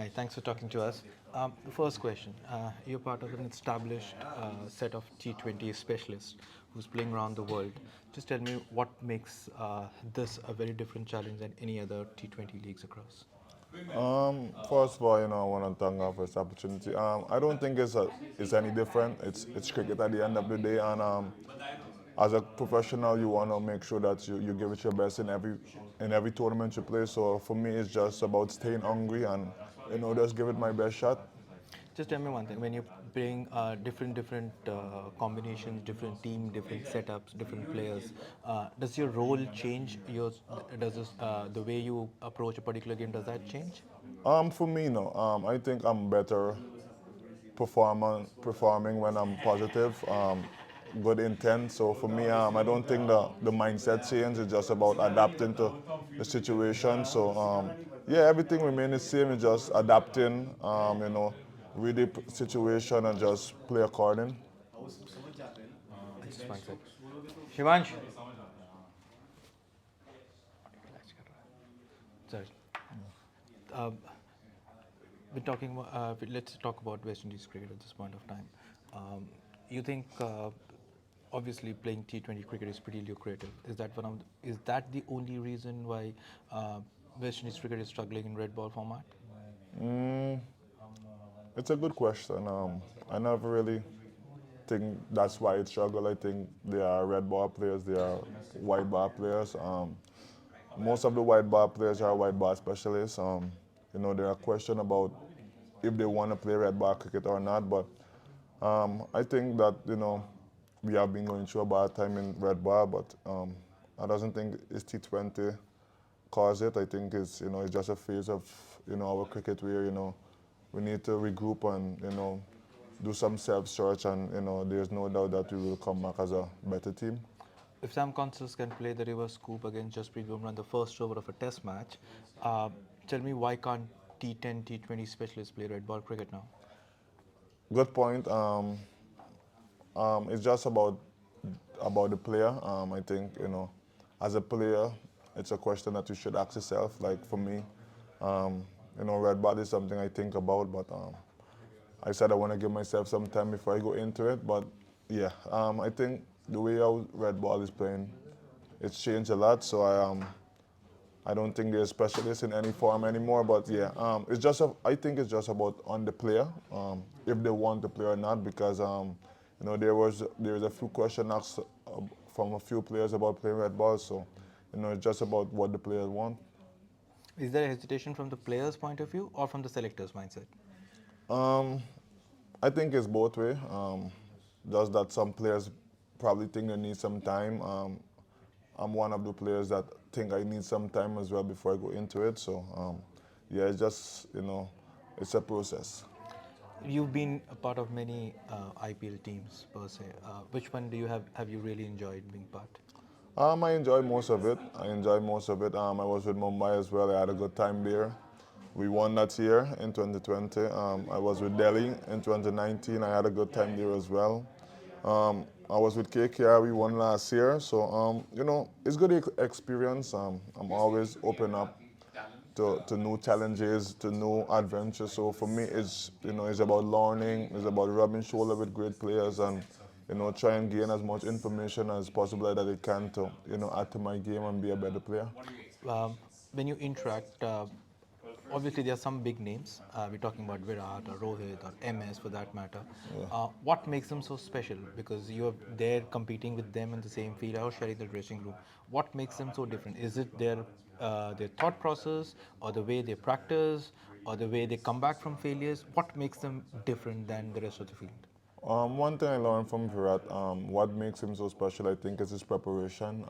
Hi, thanks for talking to us. The first question, you're part of an established set of T20 specialists who's playing around the world. Just tell me what makes this a very different challenge than any other T20 leagues across. First of all, I want to thank God for this opportunity. I don't think it's any different. It's cricket at the end of the day, and as a professional, you want to make sure that you give it your best in every tournament you play. So for me, it's just about staying hungry and just give it my best shot. Just tell me one thing, when you bring different combinations, different team, different setups, different players, does your role change? The way you approach a particular game, does that change? For me, no. I think I'm better performing when I'm positive, good intent. So for me, I don't think the mindset change. It's just about adapting to the situation. So yeah, everything remains the same. It's just adapting, read the situation and just play according. Just one sec. Shivansh. Sorry. Um, let's talk about West Indies cricket at this point of time. You think, obviously, playing T20 cricket is pretty lucrative. Is that the only reason why West Indies cricket is struggling in red ball format? Mm, it's a good question. I never really think that's why it struggle. I think they are red ball players, they are white ball players. Most of the white ball players are white ball specialists. There are questions about if they want to play red ball cricket or not. But I think that we have been going through a bad time in red ball, but I doesn't think it's T20 cause it. I think it's just a phase of our cricket where we need to regroup and do some self search, and there's no doubt that we will come back as a better team. If Sam Constance can play the reverse scoop against Jasprit Bumrah in the first over of a test match, uh, tell me why can't T10, T20 specialists play red ball cricket now? Good point. It's just about the player. I think as a player, it's a question that you should ask yourself. Like for me, um, red ball is something I think about, but I said I want to give myself some time before I go into it. But yeah, I think the way how red ball is playing, it's changed a lot. So I don't think they're specialists in any form anymore. But yeah, I think it's just about on the player, if they want to play or not. Because there was a few questions asked from a few players about playing red ball. So it's just about what the players want. Is there a hesitation from the player's point of view or from the selector's mindset? Um, I think it's both way. Just that some players probably think they need some time. I'm one of the players that think I need some time as well before I go into it. So yeah, it's just it's a process. You've been a part of many IPL teams per se. Which one have you really enjoyed being part? I enjoy most of it. I enjoy most of it. I was with Mumbai as well. I had a good time there. We won that year in 2020. I was with Delhi in 2019. I had a good time there as well. I was with KKR. We won last year. So it's good experience. I'm always open up to new challenges, to new adventures. So for me, it's about learning. It's about rubbing shoulder with great players and try and gain as much information as possible that I can to add to my game and be a better player. Um, when you interact, obviously there are some big names. We're talking about Virat or Rohit or MS for that matter. What makes them so special? Because you're there competing with them in the same field or sharing the dressing room. What makes them so different? Is it their thought process, or the way they practice, or the way they come back from failures? What makes them different than the rest of the field? One thing I learned from Virat, what makes him so special, I think, is his preparation.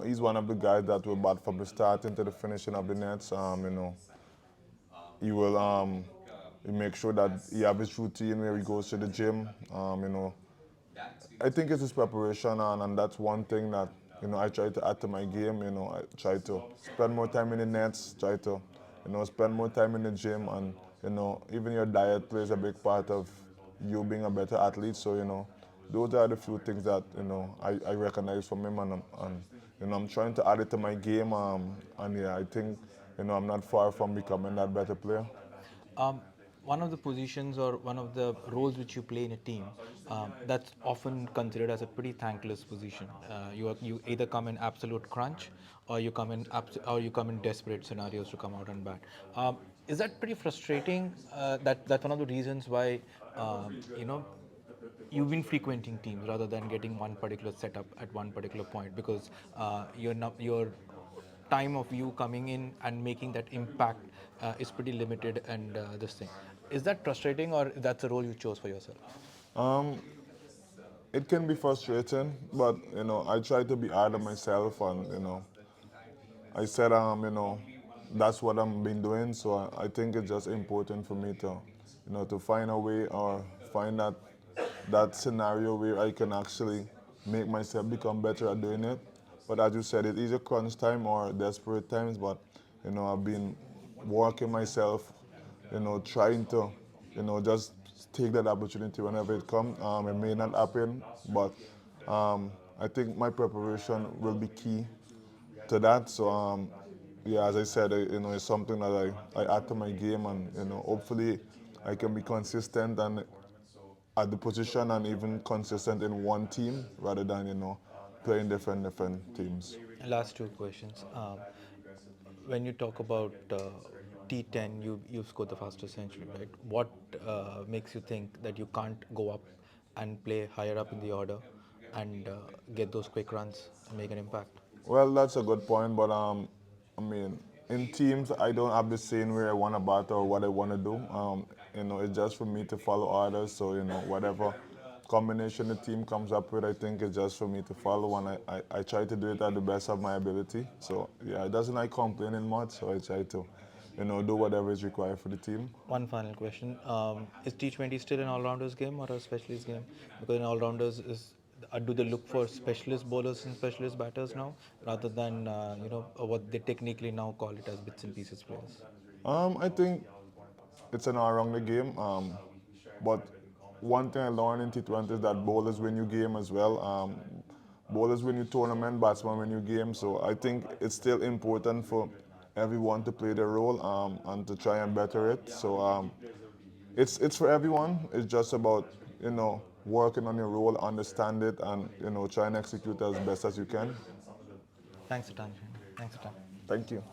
He's one of the guys that will bat from the start into the finishing of the nets. He will he make sure that he have his routine where he goes to the gym. I think it's his preparation, and that's one thing that I try to add to my game. I try to spend more time in the nets, try to spend more time in the gym, and even your diet plays a big part of you being a better athlete. So those are the few things that I recognize from him, and I'm trying to add it to my game. And yeah, I think I'm not far from becoming that better player. Um, one of the positions or one of the roles which you play in a team, that's often considered as a pretty thankless position. You either come in absolute crunch, or or you come in desperate scenarios to come out and bat. Is that pretty frustrating? That's one of the reasons why you know you've been frequenting teams rather than getting one particular setup at one particular point, because your time of you coming in and making that impact is pretty limited, and this thing, is that frustrating, or that's a role you chose for yourself? Um, it can be frustrating, but I try to be hard on myself, and I said, that's what I've been doing. So I think it's just important for me to, to find a way or find that scenario where I can actually make myself become better at doing it. But as you said, it is a crunch time or desperate times. But I've been working myself, trying to, just take that opportunity whenever it comes. It may not happen, but I think my preparation will be key to that. So yeah, as I said, it's something that I add to my game, and hopefully I can be consistent and at the position and even consistent in one team rather than playing different teams. Last two questions. When you talk about T10, you scored the fastest century, right? What makes you think that you can't go up and play higher up in the order and get those quick runs and make an impact? Well, that's a good point, but I mean, in teams, I don't have the saying where I want to bat or what I want to do. It's just for me to follow orders. So whatever combination the team comes up with, I think it's just for me to follow, and I try to do it at the best of my ability. So yeah, it doesn't like complaining much. So I try to, do whatever is required for the team. One final question: is T20 still an all-rounders game or a specialist game? Because in all-rounders do they look for specialist bowlers and specialist batters now, rather than what they technically now call it as bits and pieces players? I think it's an all-rounder game. But one thing I learned in T20 is that bowlers win you game as well. Bowlers win you tournament, batsmen win you game. So I think it's still important for everyone to play their role and to try and better it. So it's for everyone. It's just about working on your role, understand it, and try and execute as best as you can. Thanks a ton, Shane. Thanks a ton. Thank you.